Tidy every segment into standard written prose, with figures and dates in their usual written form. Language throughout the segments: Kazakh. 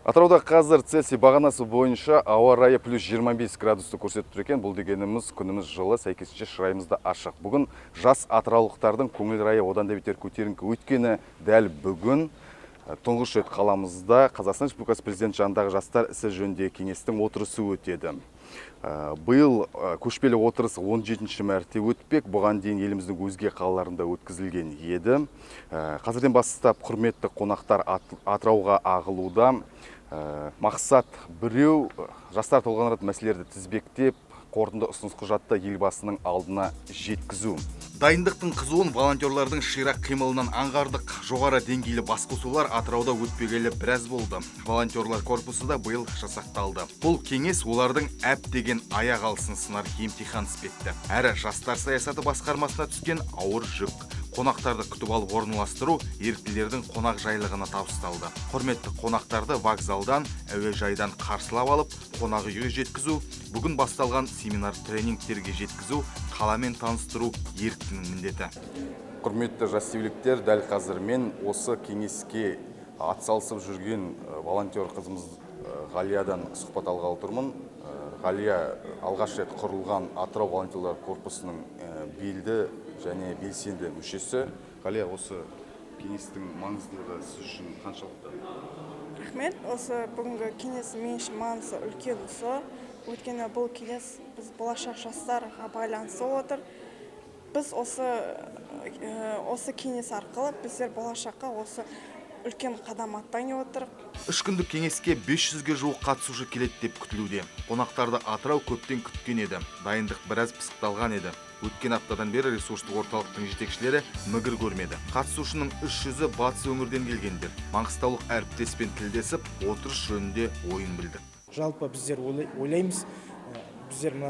Атырауда қазір Цельсий бағанасы бойынша ауа райы плюс 25 градусты көрсетіп тұр екен. Бұл дегеніміз күніміз жылы, сәйкесінше шырайымызда ашық. Бүгін жас атыраулықтардың көңіл райы одан да бетер көтеріңкі. Өйткені дәл бүгін тұңғыш рет қаламызда Қазақстан Республикасы президент жанындағы жастар ісі жөніндегі кеңестің отырысы өтеді. Биыл көшпелі отырыс 17-ші мәрте өтпек. Бұған дейін еліміздің өзге қалаларында өткізілген еді. Қазірден бастап құрметті қонақтар Атырауға ағылуда. Мақсат біреу, жастар толғандыратын мәселелерді тізбектеп, қорытынды ұсыныс құжатты елбасының алдына жеткізу. Дайындықтың қызуын волонтерлардың ширақ қимылынан аңғардық. Жоғары деңгейлі басқосулар Атырауда өтпегелі біраз болды. Волонтерлар корпусы да биыл жасақталды. Бұл кеңес олардың әп деген аяқ алсын сынар емтихан іспетті. Әрі жастар саясаты басқармасына түскен ауыр жүк. Қонақтарды күтіп алып орналастыру еріктілердің қонақ жайлығына табысталды. Құрметті қонақтарды вокзалдан, әуежайдан қарсылап алып, қонақ үйге жеткізу, бүгін басталған семинар тренингтерге жеткізу, қаламен таныстыру еріктінің міндеті. Құрметті жас севліктер, дәл қазір мен осы кеңеске атсалысып жүрген волонтер қызымыз Ғалиядан сұхбат алғалы тұрмын. Ғалия алғаш рет құрылған Атырау волонтерлар корпусының белді және белсенді мүшесі. Ғалия, осы кеңестің маңыздылығы сіз үшін қаншалықты? Рахмет, осы бүгінгі кеңес мен үшін маңызы үлкен осы. Өйткені бұл кеңес біз болашақ жастарға байланысты отыр. Біз осы кеңес арқылы біздер болашаққа осы үлкен қадам аттайын отырық. 3 күндік кеңеске 500-ге жуық қатысушы келеді деп күтілуде. Қонақтарды Атырау көптен күткен еді. Дайындық біраз пысықталған еді. Өткен аптадан бері ресурстық орталықтың жетекшілері мігір көрмеді. Қатысушының 300-і батыс өңірден келгендер. Маңғыстаулық әріптеспен тілдесіп, отырыс жөнінде ойын білдік. Жалпы біздер ойлаймыз, біздер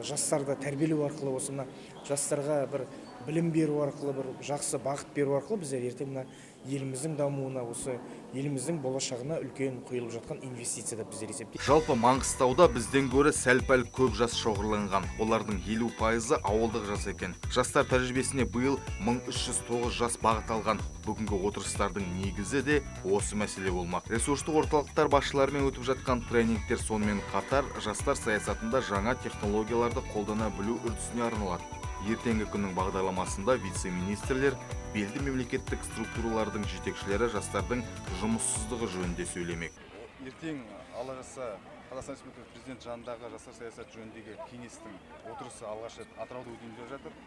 жастарды тәрбиелеу арқылы, осы жастарға бір білім беру арқылы, бір жақсы бағыт беру арқылы біздер ертең еліміздің дамуына, осы еліміздің болашағына үлкен құйылып жатқан инвестиция деп біздер есептейміз. Жалпы Маңғыстауда бізден гөрі сәл-пәл көп жас шоғырланған. Олардың 50%-ы ауылдық жас екен. Жастар тәжірибесіне биыл 1309 жас бағыт алған. Бүгінгі отырыстардың негізі де осы мәселе болмақ. Ресурстық орталықтар басшыларымен өтіп жатқан тренингтер сонымен қатар жастар саясатында жаңа технологияларды қолдана білу үрдісіне арналады. Ертеңгі күннің бағдарламасында вице-министрлер, белді мемлекеттік структуралардың жетекшілері жастардың жұмыссыздығы жөнінде сөйлемек. Ертең алла жазса Қазақстан Республикасы президент жанындағы жастар саясат жөніндегі кеңестің отырысы алғаш рет Атырауда өтіп жатыр.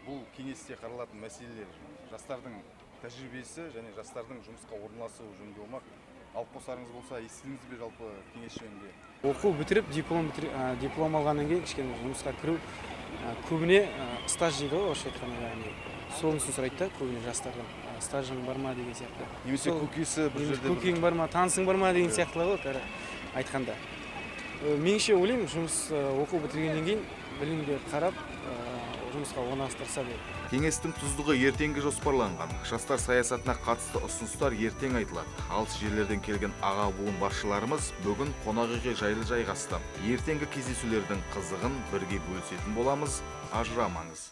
Бұл кеңесте қаралатын мәселелер жастардың тәжірибесі және жастардың жұмысқа орналасуы жөнінде болмақ. Алып қосарыңыз болса, естідіңіз бе жалпы кеңес жөнінде? Оқу бітіріп, диплом алғаннан кейін кішкене жұмысқа кіру көбіне стаж дейді ғой, орысша айтқанда, яғни сонысын сұрайды да, көбіне жастардан. Стажың бар ма деген сияқты. Немесе көкесі бір жерде көкең бар ма, танысың бар ма деген сияқтылар ғой, айтқанда. Меніңше ойлаймын, жұмыс оқу бітіргеннен кейін білімге қарап, жұмысқа орналастырса деп. Кеңестің тұздығы ертеңге жоспарланған. Жастар саясатына қатысты ұсыныстар ертең айтылады. Алыс жерлерден келген аға буын басшыларымыз бүгін қонақ үйге жайлы жайғасты. Ертеңгі кездесулердің қызығын бірге бөлісетін боламыз. Ажырамаңыз.